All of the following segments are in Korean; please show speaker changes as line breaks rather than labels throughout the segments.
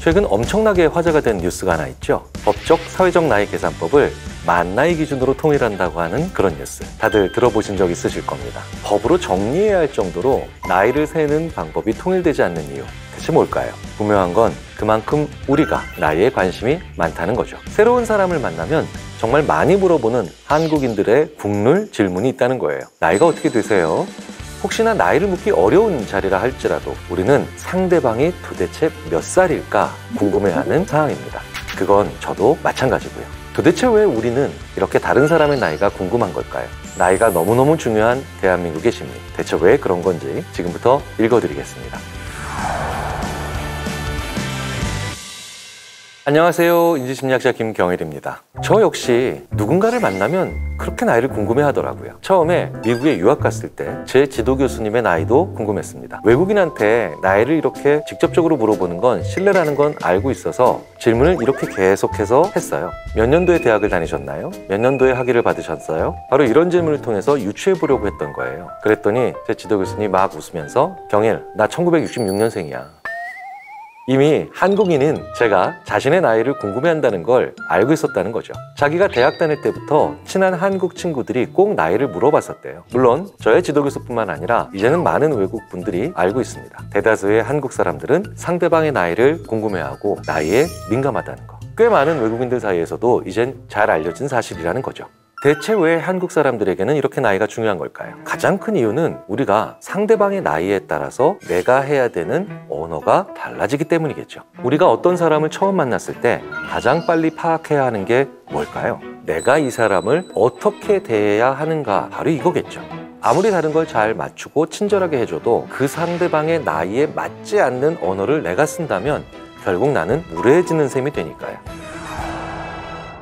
최근 엄청나게 화제가 된 뉴스가 하나 있죠. 법적 사회적 나이 계산법을 만 나이 기준으로 통일한다고 하는 그런 뉴스. 다들 들어보신 적 있으실 겁니다. 법으로 정리해야 할 정도로 나이를 세는 방법이 통일되지 않는 이유. 대체 뭘까요? 분명한 건 그만큼 우리가 나이에 관심이 많다는 거죠. 새로운 사람을 만나면 정말 많이 물어보는 한국인들의 국룰 질문이 있다는 거예요. 나이가 어떻게 되세요? 혹시나 나이를 묻기 어려운 자리라 할지라도 우리는 상대방이 도대체 몇 살일까 궁금해하는 상황입니다. 그건 저도 마찬가지고요. 도대체 왜 우리는 이렇게 다른 사람의 나이가 궁금한 걸까요? 나이가 너무너무 중요한 대한민국의 시민. 대체 왜 그런 건지 지금부터 읽어드리겠습니다. 안녕하세요. 인지심리학자 김경일입니다. 저 역시 누군가를 만나면 그렇게 나이를 궁금해하더라고요. 처음에 미국에 유학 갔을 때 제 지도 교수님의 나이도 궁금했습니다. 외국인한테 나이를 이렇게 직접적으로 물어보는 건 신뢰라는 건 알고 있어서 질문을 이렇게 계속해서 했어요. 몇 년도에 대학을 다니셨나요? 몇 년도에 학위를 받으셨어요? 바로 이런 질문을 통해서 유추해보려고 했던 거예요. 그랬더니 제 지도 교수님이 막 웃으면서 경일, 나 1966년생이야. 이미 한국인은 제가 자신의 나이를 궁금해한다는 걸 알고 있었다는 거죠. 자기가 대학 다닐 때부터 친한 한국 친구들이 꼭 나이를 물어봤었대요. 물론 저의 지도교수뿐만 아니라 이제는 많은 외국 분들이 알고 있습니다. 대다수의 한국 사람들은 상대방의 나이를 궁금해하고 나이에 민감하다는 거. 꽤 많은 외국인들 사이에서도 이젠 잘 알려진 사실이라는 거죠. 대체 왜 한국 사람들에게는 이렇게 나이가 중요한 걸까요? 가장 큰 이유는 우리가 상대방의 나이에 따라서 내가 해야 되는 언어가 달라지기 때문이겠죠. 우리가 어떤 사람을 처음 만났을 때 가장 빨리 파악해야 하는 게 뭘까요? 내가 이 사람을 어떻게 대해야 하는가, 바로 이거겠죠. 아무리 다른 걸 잘 맞추고 친절하게 해줘도 그 상대방의 나이에 맞지 않는 언어를 내가 쓴다면 결국 나는 무례해지는 셈이 되니까요.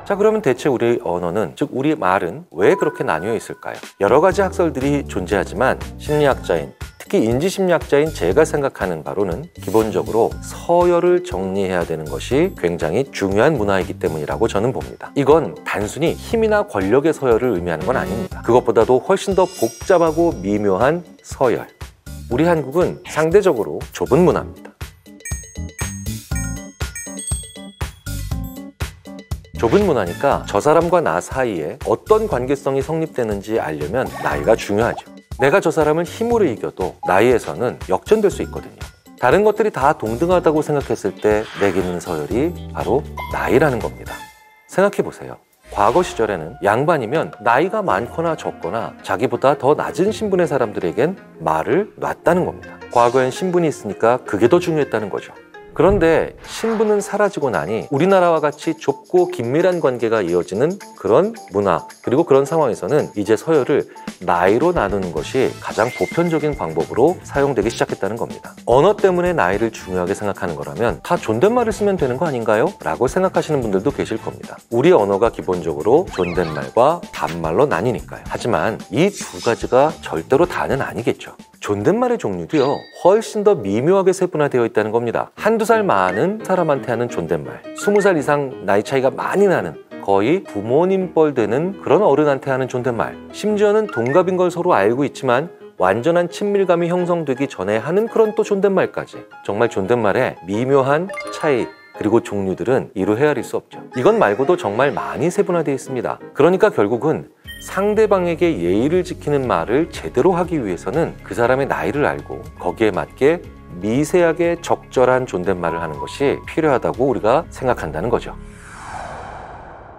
자, 그러면 대체 우리 언어는, 즉 우리 말은 왜 그렇게 나뉘어 있을까요? 여러 가지 학설들이 존재하지만 심리학자인, 특히 인지심리학자인 제가 생각하는 바로는 기본적으로 서열을 정리해야 되는 것이 굉장히 중요한 문화이기 때문이라고 저는 봅니다. 이건 단순히 힘이나 권력의 서열을 의미하는 건 아닙니다. 그것보다도 훨씬 더 복잡하고 미묘한 서열. 우리 한국은 상대적으로 좁은 문화입니다. 좁은 문화니까 저 사람과 나 사이에 어떤 관계성이 성립되는지 알려면 나이가 중요하죠. 내가 저 사람을 힘으로 이겨도 나이에서는 역전될 수 있거든요. 다른 것들이 다 동등하다고 생각했을 때 매기는 서열이 바로 나이라는 겁니다. 생각해보세요. 과거 시절에는 양반이면 나이가 많거나 적거나 자기보다 더 낮은 신분의 사람들에겐 말을 놨다는 겁니다. 과거엔 신분이 있으니까 그게 더 중요했다는 거죠. 그런데 신분은 사라지고 나니 우리나라와 같이 좁고 긴밀한 관계가 이어지는 그런 문화, 그리고 그런 상황에서는 이제 서열을 나이로 나누는 것이 가장 보편적인 방법으로 사용되기 시작했다는 겁니다. 언어 때문에 나이를 중요하게 생각하는 거라면 다 존댓말을 쓰면 되는 거 아닌가요? 라고 생각하시는 분들도 계실 겁니다. 우리 언어가 기본적으로 존댓말과 반말로 나뉘니까요. 하지만 이 두 가지가 절대로 다는 아니겠죠. 존댓말의 종류도요, 훨씬 더 미묘하게 세분화되어 있다는 겁니다. 한두 살 많은 사람한테 하는 존댓말, 20살 이상 나이 차이가 많이 나는, 거의 부모님 뻘 되는 그런 어른한테 하는 존댓말, 심지어는 동갑인 걸 서로 알고 있지만 완전한 친밀감이 형성되기 전에 하는 그런 또 존댓말까지. 정말 존댓말의 미묘한 차이, 그리고 종류들은 이루 헤아릴 수 없죠. 이건 말고도 정말 많이 세분화되어 있습니다. 그러니까 결국은 상대방에게 예의를 지키는 말을 제대로 하기 위해서는 그 사람의 나이를 알고 거기에 맞게 미세하게 적절한 존댓말을 하는 것이 필요하다고 우리가 생각한다는 거죠.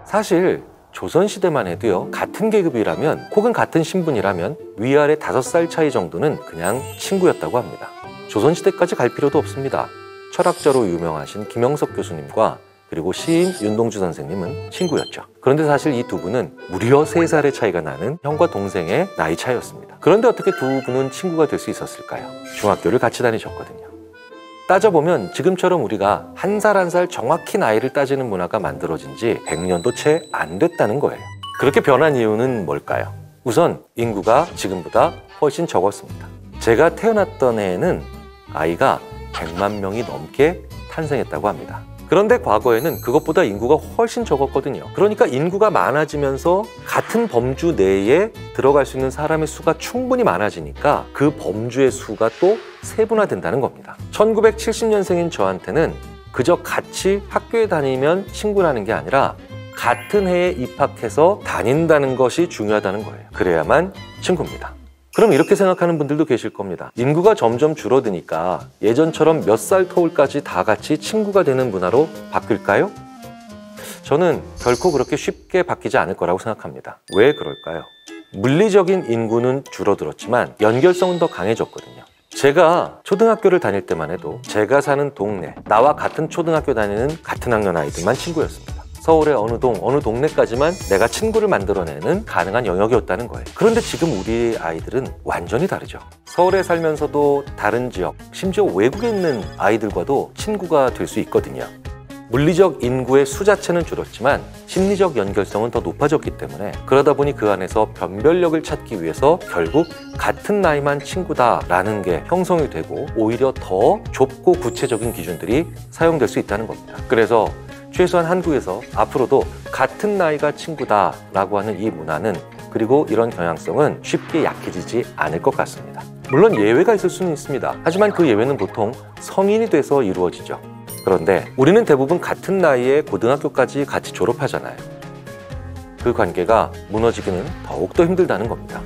사실 조선시대만 해도요, 같은 계급이라면 혹은 같은 신분이라면 위아래 5살 차이 정도는 그냥 친구였다고 합니다. 조선시대까지 갈 필요도 없습니다. 철학자로 유명하신 김영석 교수님과 그리고 시인 윤동주 선생님은 친구였죠. 그런데 사실 이 두 분은 무려 3살의 차이가 나는 형과 동생의 나이 차이였습니다. 그런데 어떻게 두 분은 친구가 될 수 있었을까요? 중학교를 같이 다니셨거든요. 따져보면 지금처럼 우리가 한 살 한 살 정확히 나이를 따지는 문화가 만들어진 지 100년도 채 안 됐다는 거예요. 그렇게 변한 이유는 뭘까요? 우선 인구가 지금보다 훨씬 적었습니다. 제가 태어났던 해에는 아이가 100만 명이 넘게 탄생했다고 합니다. 그런데 과거에는 그것보다 인구가 훨씬 적었거든요. 그러니까 인구가 많아지면서 같은 범주 내에 들어갈 수 있는 사람의 수가 충분히 많아지니까 그 범주의 수가 또 세분화된다는 겁니다. 1970년생인 저한테는 그저 같이 학교에 다니면 친구라는 게 아니라 같은 해에 입학해서 다닌다는 것이 중요하다는 거예요. 그래야만 친구입니다. 그럼 이렇게 생각하는 분들도 계실 겁니다. 인구가 점점 줄어드니까 예전처럼 몇 살 터울까지 다 같이 친구가 되는 문화로 바뀔까요? 저는 결코 그렇게 쉽게 바뀌지 않을 거라고 생각합니다. 왜 그럴까요? 물리적인 인구는 줄어들었지만 연결성은 더 강해졌거든요. 제가 초등학교를 다닐 때만 해도 제가 사는 동네, 나와 같은 초등학교 다니는 같은 학년 아이들만 친구였습니다. 서울의 어느 동, 어느 동네까지만 내가 친구를 만들어내는 가능한 영역이었다는 거예요. 그런데 지금 우리 아이들은 완전히 다르죠. 서울에 살면서도 다른 지역, 심지어 외국에 있는 아이들과도 친구가 될 수 있거든요. 물리적 인구의 수 자체는 줄었지만 심리적 연결성은 더 높아졌기 때문에 그러다 보니 그 안에서 변별력을 찾기 위해서 결국 같은 나이만 친구다라는 게 형성이 되고 오히려 더 좁고 구체적인 기준들이 사용될 수 있다는 겁니다. 그래서 최소한 한국에서 앞으로도 같은 나이가 친구다라고 하는 이 문화는 그리고 이런 경향성은 쉽게 약해지지 않을 것 같습니다. 물론 예외가 있을 수는 있습니다. 하지만 그 예외는 보통 성인이 돼서 이루어지죠. 그런데 우리는 대부분 같은 나이에 고등학교까지 같이 졸업하잖아요. 그 관계가 무너지기는 더욱더 힘들다는 겁니다.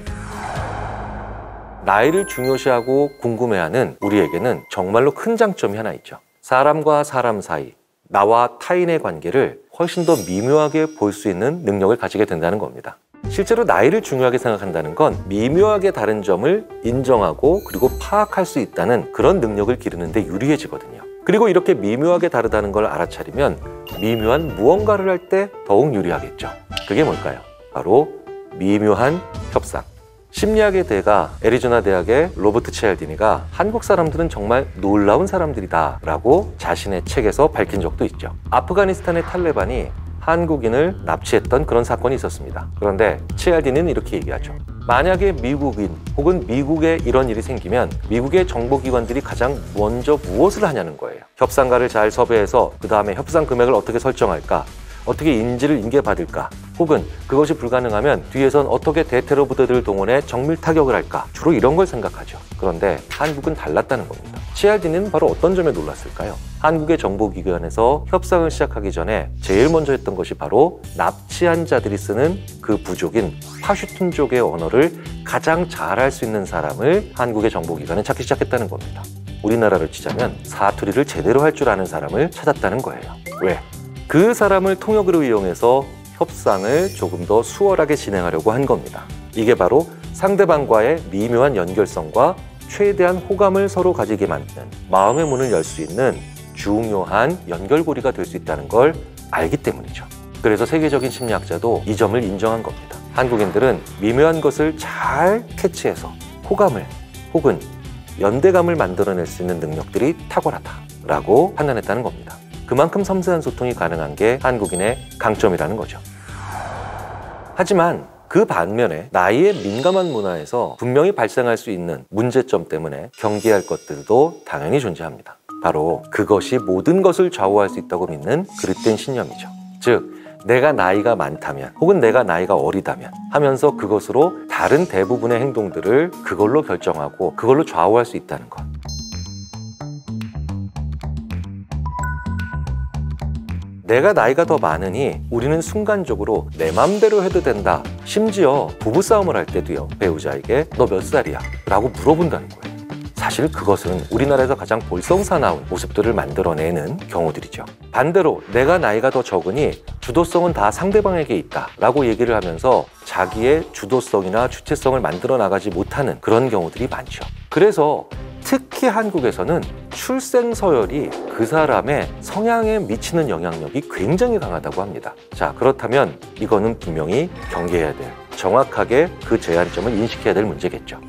나이를 중요시하고 궁금해하는 우리에게는 정말로 큰 장점이 하나 있죠. 사람과 사람 사이, 나와 타인의 관계를 훨씬 더 미묘하게 볼 수 있는 능력을 가지게 된다는 겁니다. 실제로 나이를 중요하게 생각한다는 건 미묘하게 다른 점을 인정하고 그리고 파악할 수 있다는 그런 능력을 기르는 데 유리해지거든요. 그리고 이렇게 미묘하게 다르다는 걸 알아차리면 미묘한 무언가를 할 때 더욱 유리하겠죠. 그게 뭘까요? 바로 미묘한 협상. 심리학의 대가 애리조나 대학의 로버트 치알디니가 한국 사람들은 정말 놀라운 사람들이다 라고 자신의 책에서 밝힌 적도 있죠. 아프가니스탄의 탈레반이 한국인을 납치했던 그런 사건이 있었습니다. 그런데 치알디니는 이렇게 얘기하죠. 만약에 미국인 혹은 미국에 이런 일이 생기면 미국의 정보기관들이 가장 먼저 무엇을 하냐는 거예요. 협상가를 잘 섭외해서 그 다음에 협상 금액을 어떻게 설정할까? 어떻게 인지를 인계받을까? 혹은 그것이 불가능하면 뒤에선 어떻게 대테러 부대들을 동원해 정밀 타격을 할까? 주로 이런 걸 생각하죠. 그런데 한국은 달랐다는 겁니다. 치알디니는 바로 어떤 점에 놀랐을까요? 한국의 정보기관에서 협상을 시작하기 전에 제일 먼저 했던 것이 바로 납치한 자들이 쓰는 그 부족인 파슈툰족의 언어를 가장 잘할 수 있는 사람을 한국의 정보기관은 찾기 시작했다는 겁니다. 우리나라를 치자면 사투리를 제대로 할 줄 아는 사람을 찾았다는 거예요. 왜? 그 사람을 통역으로 이용해서 협상을 조금 더 수월하게 진행하려고 한 겁니다. 이게 바로 상대방과의 미묘한 연결성과 최대한 호감을 서로 가지게 만드는 마음의 문을 열 수 있는 중요한 연결고리가 될 수 있다는 걸 알기 때문이죠. 그래서 세계적인 심리학자도 이 점을 인정한 겁니다. 한국인들은 미묘한 것을 잘 캐치해서 호감을 혹은 연대감을 만들어낼 수 있는 능력들이 탁월하다라고 판단했다는 겁니다. 그만큼 섬세한 소통이 가능한 게 한국인의 강점이라는 거죠. 하지만 그 반면에 나이에 민감한 문화에서 분명히 발생할 수 있는 문제점 때문에 경계할 것들도 당연히 존재합니다. 바로 그것이 모든 것을 좌우할 수 있다고 믿는 그릇된 신념이죠. 즉, 내가 나이가 많다면 혹은 내가 나이가 어리다면 하면서 그것으로 다른 대부분의 행동들을 그걸로 결정하고 그걸로 좌우할 수 있다는 것. 내가 나이가 더 많으니 우리는 순간적으로 내 맘대로 해도 된다. 심지어 부부싸움을 할 때도요, 배우자에게 너 몇 살이야? 라고 물어본다는 거예요. 사실 그것은 우리나라에서 가장 볼썽사나운 모습들을 만들어내는 경우들이죠. 반대로 내가 나이가 더 적으니 주도성은 다 상대방에게 있다 라고 얘기를 하면서 자기의 주도성이나 주체성을 만들어 나가지 못하는 그런 경우들이 많죠. 그래서 특히 한국에서는 출생 서열이 그 사람의 성향에 미치는 영향력이 굉장히 강하다고 합니다. 자, 그렇다면 이거는 분명히 경계해야 될, 정확하게 그 제한점을 인식해야 될 문제겠죠.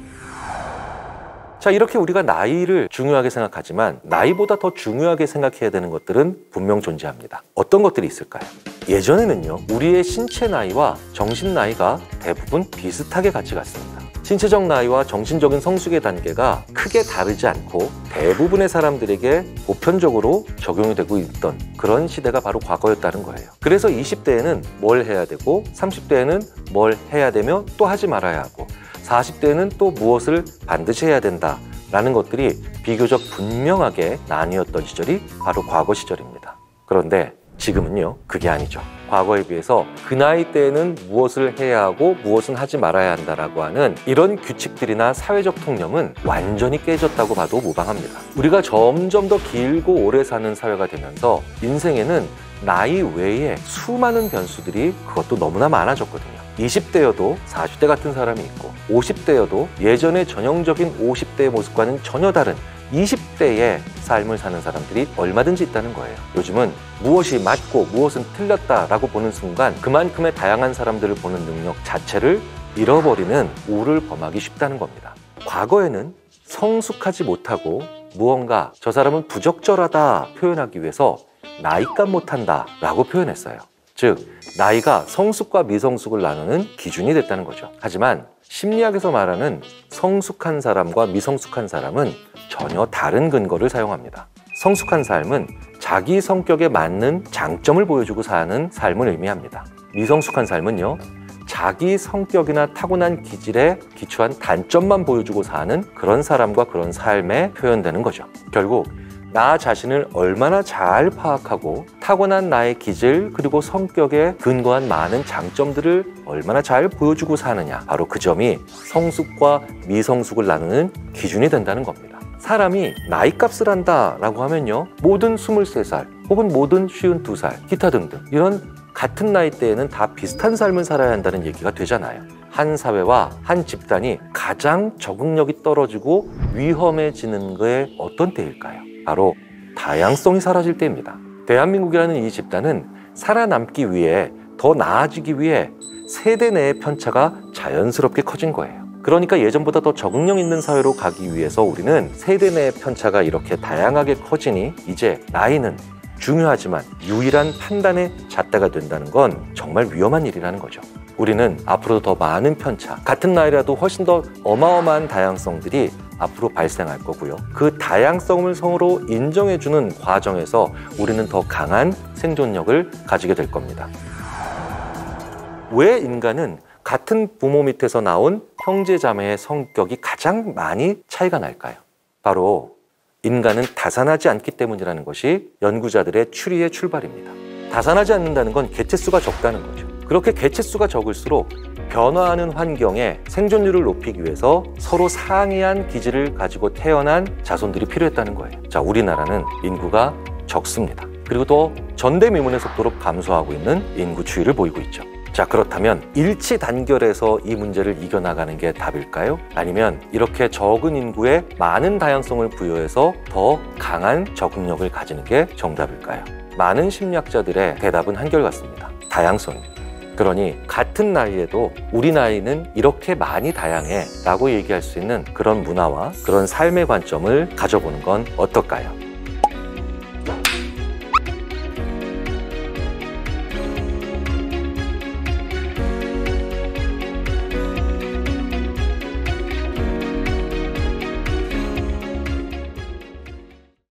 자, 이렇게 우리가 나이를 중요하게 생각하지만 나이보다 더 중요하게 생각해야 되는 것들은 분명 존재합니다. 어떤 것들이 있을까요? 예전에는요, 우리의 신체 나이와 정신 나이가 대부분 비슷하게 같이 갔습니다. 신체적 나이와 정신적인 성숙의 단계가 크게 다르지 않고 대부분의 사람들에게 보편적으로 적용이 되고 있던 그런 시대가 바로 과거였다는 거예요. 그래서 20대에는 뭘 해야 되고 30대에는 뭘 해야 되며 또 하지 말아야 하고 40대에는 또 무엇을 반드시 해야 된다 라는 것들이 비교적 분명하게 나뉘었던 시절이 바로 과거 시절입니다. 그런데 지금은요, 그게 아니죠. 과거에 비해서 그 나이 때에는 무엇을 해야 하고 무엇은 하지 말아야 한다라고 하는 이런 규칙들이나 사회적 통념은 완전히 깨졌다고 봐도 무방합니다. 우리가 점점 더 길고 오래 사는 사회가 되면서 인생에는 나이 외에 수많은 변수들이 그것도 너무나 많아졌거든요. 20대여도 40대 같은 사람이 있고 50대여도 예전의 전형적인 50대의 모습과는 전혀 다른 20대의 삶을 사는 사람들이 얼마든지 있다는 거예요. 요즘은 무엇이 맞고 무엇은 틀렸다라고 보는 순간 그만큼의 다양한 사람들을 보는 능력 자체를 잃어버리는 우를 범하기 쉽다는 겁니다. 과거에는 성숙하지 못하고 무언가 저 사람은 부적절하다 표현하기 위해서 나이값 못한다 라고 표현했어요. 즉 나이가 성숙과 미성숙을 나누는 기준이 됐다는 거죠. 하지만 심리학에서 말하는 성숙한 사람과 미성숙한 사람은 전혀 다른 근거를 사용합니다. 성숙한 삶은 자기 성격에 맞는 장점을 보여주고 사는 삶을 의미합니다. 미성숙한 삶은요, 자기 성격이나 타고난 기질에 기초한 단점만 보여주고 사는 그런 사람과 그런 삶에 표현되는 거죠. 결국 나 자신을 얼마나 잘 파악하고 타고난 나의 기질 그리고 성격에 근거한 많은 장점들을 얼마나 잘 보여주고 사느냐, 바로 그 점이 성숙과 미성숙을 나누는 기준이 된다는 겁니다. 사람이 나이값을 한다라고 하면요, 모든 23살 혹은 모든 52살 기타 등등 이런 같은 나이대에는 다 비슷한 삶을 살아야 한다는 얘기가 되잖아요. 한 사회와 한 집단이 가장 적응력이 떨어지고 위험해지는 게 어떤 때일까요? 바로 다양성이 사라질 때입니다. 대한민국이라는 이 집단은 살아남기 위해, 더 나아지기 위해 세대 내의 편차가 자연스럽게 커진 거예요. 그러니까 예전보다 더 적응력 있는 사회로 가기 위해서 우리는 세대 내의 편차가 이렇게 다양하게 커지니 이제 나이는 중요하지만 유일한 판단의 잣대가 된다는 건 정말 위험한 일이라는 거죠. 우리는 앞으로도 더 많은 편차, 같은 나이라도 훨씬 더 어마어마한 다양성들이 앞으로 발생할 거고요. 그 다양성을 서로 인정해주는 과정에서 우리는 더 강한 생존력을 가지게 될 겁니다. 왜 인간은 같은 부모 밑에서 나온 형제자매의 성격이 가장 많이 차이가 날까요? 바로 인간은 다산하지 않기 때문이라는 것이 연구자들의 추리의 출발입니다. 다산하지 않는다는 건 개체수가 적다는 거죠. 그렇게 개체수가 적을수록 변화하는 환경에 생존율을 높이기 위해서 서로 상이한 기질을 가지고 태어난 자손들이 필요했다는 거예요. 자, 우리나라는 인구가 적습니다. 그리고 또 전대미문의 속도로 감소하고 있는 인구 추이를 보이고 있죠. 자, 그렇다면 일치 단결해서 이 문제를 이겨나가는 게 답일까요? 아니면 이렇게 적은 인구에 많은 다양성을 부여해서 더 강한 적응력을 가지는 게 정답일까요? 많은 심리학자들의 대답은 한결같습니다. 다양성입니다. 그러니 같은 나이에도 우리 나이는 이렇게 많이 다양해 라고 얘기할 수 있는 그런 문화와 그런 삶의 관점을 가져보는 건 어떨까요?